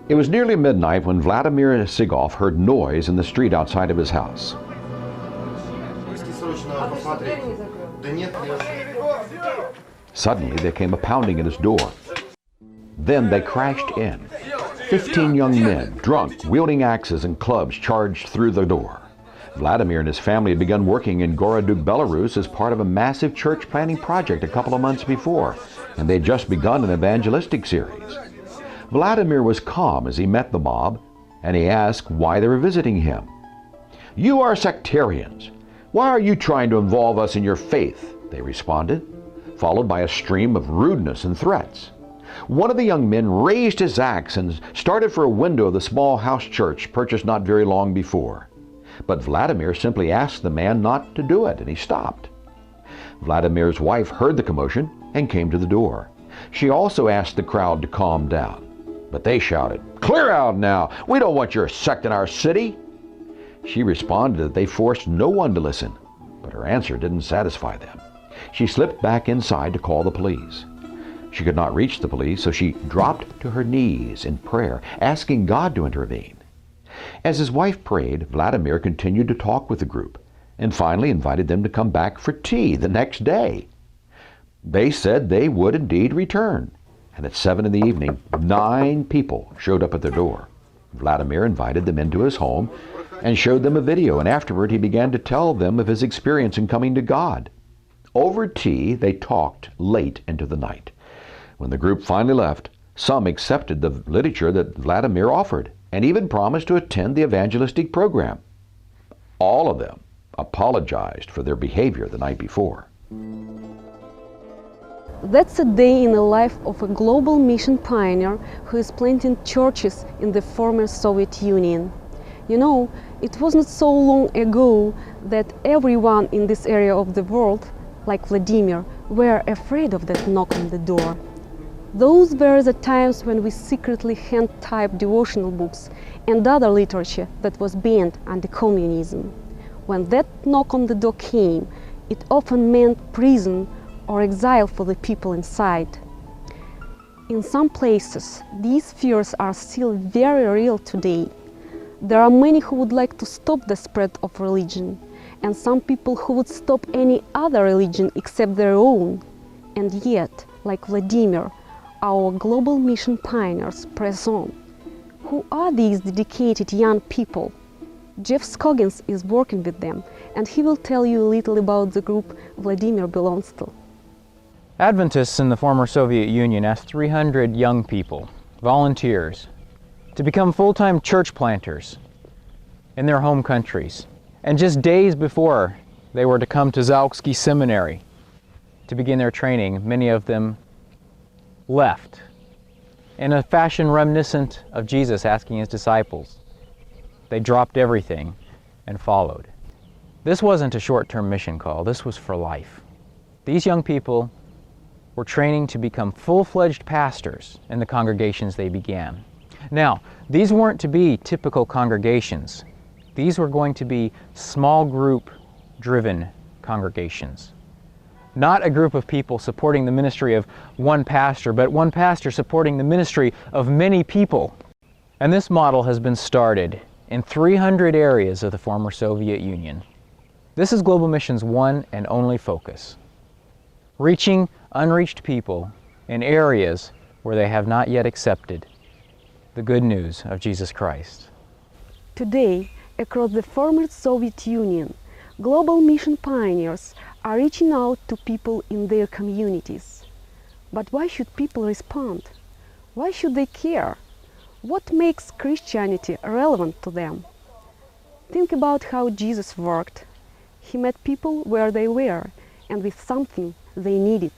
It was nearly midnight when Vladimir Sigov heard noise in the street outside of his house. Suddenly there came a pounding at his door. Then they crashed in. 15 young men, drunk, wielding axes and clubs, charged through the door. Vladimir and his family had begun working in Gorodok, Belarus as part of a massive church planting project a couple of months before, and they'd just begun an evangelistic series. Vladimir was calm as he met the mob, and he asked why they were visiting him. "You are sectarians. Why are you trying to involve us in your faith?" they responded, followed by a stream of rudeness and threats. One of the young men raised his axe and started for a window of the small house church purchased not very long before. But Vladimir simply asked the man not to do it, and he stopped. Vladimir's wife heard the commotion and came to the door. She also asked the crowd to calm down. But they shouted, "Clear out now! We don't want your sect in our city!" She responded that they forced no one to listen, but her answer didn't satisfy them. She slipped back inside to call the police. She could not reach the police, so she dropped to her knees in prayer, asking God to intervene. As his wife prayed, Vladimir continued to talk with the group, and finally invited them to come back for tea the next day. They said they would indeed return. And at 7 in the evening, 9 people showed up at their door. Vladimir invited them into his home and showed them a video, and afterward he began to tell them of his experience in coming to God. Over tea, they talked late into the night. When the group finally left, some accepted the literature that Vladimir offered and even promised to attend the evangelistic program. All of them apologized for their behavior the night before. That's a day in the life of a global mission pioneer who is planting churches in the former Soviet Union. You know, it wasn't so long ago that everyone in this area of the world, like Vladimir, were afraid of that knock on the door. Those were the times when we secretly hand-typed devotional books and other literature that was banned under communism. When that knock on the door came, it often meant prison or exile for the people inside. In some places, these fears are still very real today. There are many who would like to stop the spread of religion, and some people who would stop any other religion except their own. And yet, like Vladimir, our global mission pioneers press on. Who are these dedicated young people? Jeff Scoggins is working with them, and he will tell you a little about the group Vladimir belongs to. Adventists in the former Soviet Union asked 300 young people, volunteers, to become full-time church planters in their home countries. And just days before they were to come to Zalksky Seminary to begin their training, many of them left in a fashion reminiscent of Jesus asking his disciples. They dropped everything and followed. This wasn't a short-term mission call, this was for life. These young people were training to become full-fledged pastors in the congregations they began. Now, these weren't to be typical congregations. These were going to be small group driven congregations. Not a group of people supporting the ministry of one pastor, but one pastor supporting the ministry of many people. And this model has been started in 300 areas of the former Soviet Union. This is Global Mission's one and only focus: reaching unreached people in areas where they have not yet accepted the good news of Jesus Christ. Today, across the former Soviet Union, global mission pioneers are reaching out to people in their communities. But why should people respond? Why should they care? What makes Christianity relevant to them? Think about how Jesus worked. He met people where they were and with something they needed.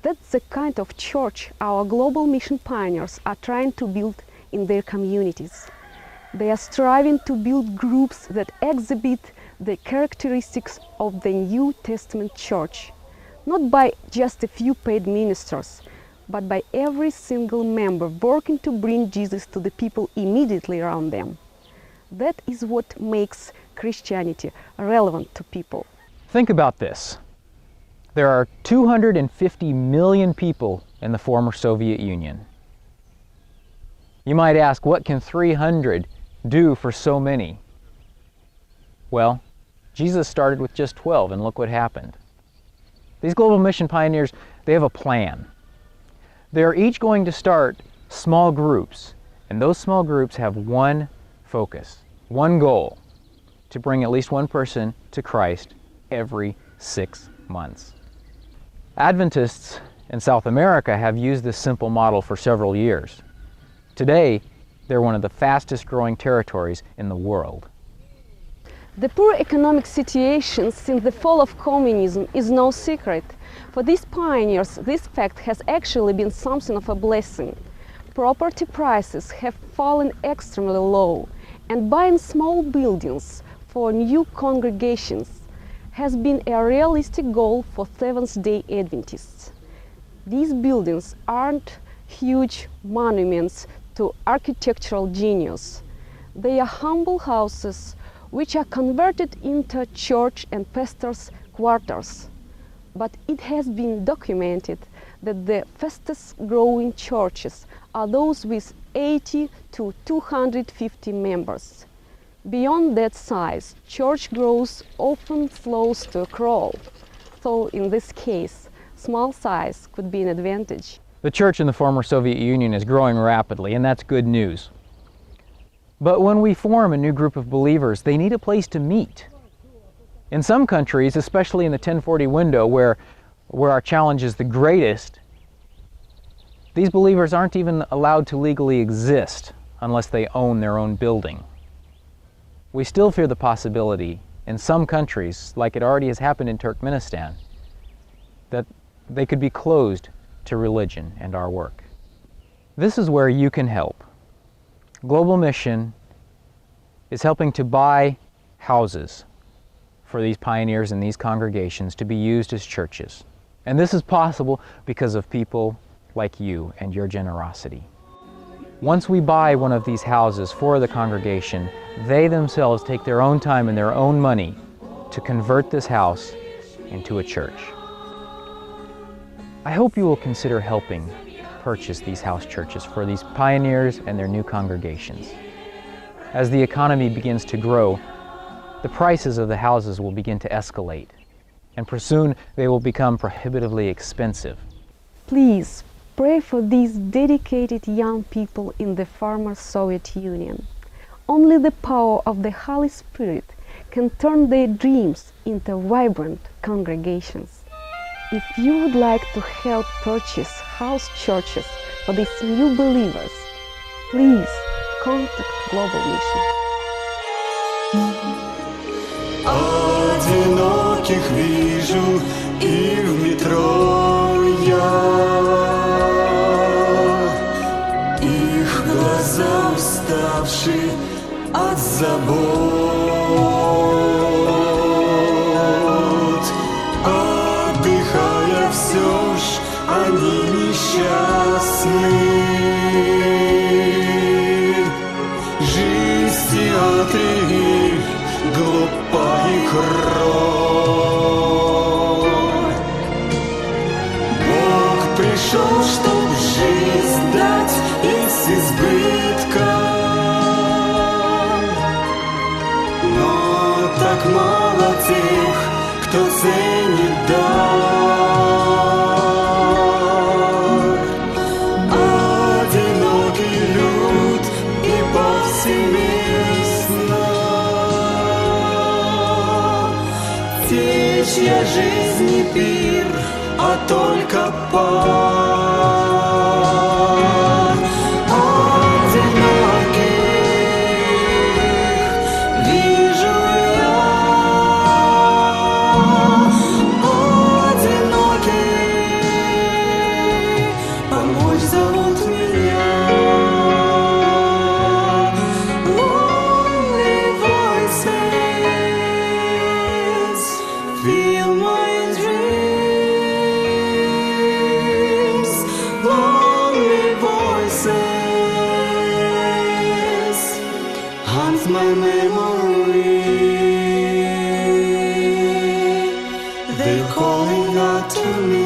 That's the kind of church our global mission pioneers are trying to build in their communities. They are striving to build groups that exhibit the characteristics of the New Testament church, not by just a few paid ministers, but by every single member working to bring Jesus to the people immediately around them. That is what makes Christianity relevant to people. Think about this. There are 250 million people in the former Soviet Union. You might ask, what can 300 do for so many? Well, Jesus started with just 12, and look what happened. These global mission pioneers, they have a plan. They're each going to start small groups, and those small groups have one focus, one goal, to bring at least one person to Christ every 6 months. Adventists in South America have used this simple model for several years. Today, they're one of the fastest growing territories in the world. The poor economic situation since the fall of communism is no secret. For these pioneers, this fact has actually been something of a blessing. Property prices have fallen extremely low, and buying small buildings for new congregations has been a realistic goal for Seventh-day Adventists. These buildings aren't huge monuments to architectural genius. They are humble houses which are converted into church and pastors' quarters. But it has been documented that the fastest growing churches are those with 80 to 250 members. Beyond that size, church growth often slows to a crawl. So in this case, small size could be an advantage. The church in the former Soviet Union is growing rapidly, and that's good news. But when we form a new group of believers, they need a place to meet. In some countries, especially in the 1040 window where our challenge is the greatest, these believers aren't even allowed to legally exist unless they own their own building. We still fear the possibility in some countries, like it already has happened in Turkmenistan, that they could be closed to religion and our work. This is where you can help. Global Mission is helping to buy houses for these pioneers and these congregations to be used as churches. And this is possible because of people like you and your generosity. Once we buy one of these houses for the congregation, they themselves take their own time and their own money to convert this house into a church. I hope you will consider helping purchase these house churches for these pioneers and their new congregations. As the economy begins to grow, the prices of the houses will begin to escalate, and soon they will become prohibitively expensive. Please pray for these dedicated young people in the former Soviet Union. Only the power of the Holy Spirit can turn their dreams into vibrant congregations. If you would like to help purchase house churches for these new believers, please contact Global Mission. Одиноких вижу и в метро я, их глаза уставшие от забот, отдыхая все ж, они несчастны. Жизнь в театре глупа их роль. Бог пришел, чтоб жизнь дать и с избытком, но так мало тех, кто ценит дар. Одинокий люд и повсеместно, те, чья жизнь не пир, а только пар. Одиноких вижу я, одинокий, помочь зовут меня. Lonely voices with my memory. They're calling out to me.